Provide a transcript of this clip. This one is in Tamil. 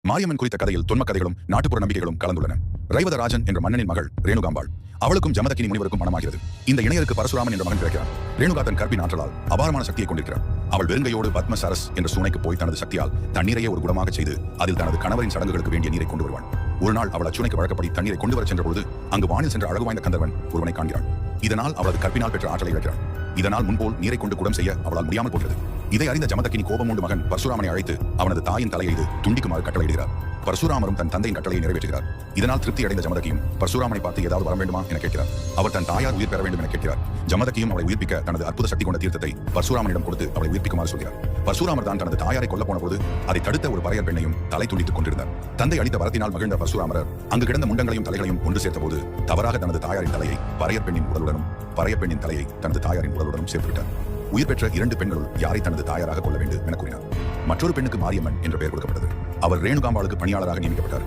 மாரியம்மன் குறித்த கதையில் தொன்ம கதைகளும் நாட்டுப்புற நம்பிக்கைகளும் கலந்துள்ளன. ரைவதராஜன் என்ற மன்னனின் மகள் ரேணுகாம்பாள். அவளுக்கும் ஜமதக்கினி முனிவருக்கும் மனமாகிறது. இந்த இணையருக்கு பரசுராமன் என்ற மகன் பிறக்கிறார். ரேணுகா தன் கற்பின் ஆற்றலால் அபாரமான சக்தியை கொண்டிருக்கிறார். அவள் வெறுங்கையோடு பத்ம சரஸ் என்ற சூனைக்கு போய் தனது சக்தியால் தண்ணீரையே ஒரு குடமாக செய்து அதில் தனது கணவரின் சடங்குகளுக்கு வேண்டிய நீரை கொண்டு வருவாள். ஒரு நாள் அவள் அச்சுனைக்கு வழக்கப்படி தண்ணீரை கொண்டு வர சென்ற பொழுது அங்கு வானில் சென்ற அழகு வாய்ந்த கந்தர்வன் ஒருவனை காண்கிறாள். இதனால் அவளது கற்பினால் பெற்ற ஆற்றலை இழக்கிறாள். இதனால் முன்போல் நீரை கொண்டு குடம் செய்ய அவளால் முடியாமல் போகிறது. இதை அறிந்த ஜமதக்கினி கோபமூண்டு மகன் பரசுராமனை அழைத்து அவனது தாயின் தலையை துண்டிக்குமாறு கட்டளையிடுகிறார். பரசுராமரும் தன் தந்தையின் கட்டளையை நிறைவேற்றுகிறார். இதனால் திருப்தி அடைந்த ஜமதக்கியும் பரசுராமனை பார்த்து ஏதாவது வர வேண்டுமா என கேட்கிறார். அவர் தன் தாயார் உயிர் பெற வேண்டும் என கேட்கிறார். ஜமதக்கியும் அவளை உயிர்ப்பிக்க தனது அற்புத சக்தி கொண்ட தீர்த்தத்தை பரசுராமனிடம் கொடுத்து அவளை உயிர்ப்பிக்குமாறு சொல்கிறார். பரசுராமர் தான் தனது தாயாரை கொல்ல போன போது அதை தடுத்த ஒரு பறையர் பெண்ணையும் தலை துண்டித்துக் கொண்டிருந்தார். தந்தை அளித்த வரத்தினால் மகிழ்ந்த பரசுராமர் அங்கு கிடந்த முண்டங்களையும் தலைகளையும் ஒன்று சேர்த்த போது தவறாக தனது தாயாரின் தலையை பறையர் பெண்ணின் உடலுடனும் பறையர் பெண்ணின் தலையை தனது தாயாரின் உடலுடனும் சேர்த்துவிட்டார். உயிர் பெற்ற 2 பெண்களுள் யாரை தனது தாயாராக கொள்ள வேண்டும் என கூறினார். மற்றொரு பெண்ணுக்கு மாரியம்மன் என்ற பெயர் கொடுக்கப்பட்டது. அவர் ரேணுகாம்பாளுக்கு பணியாளராக நியமிக்கப்பட்டார்.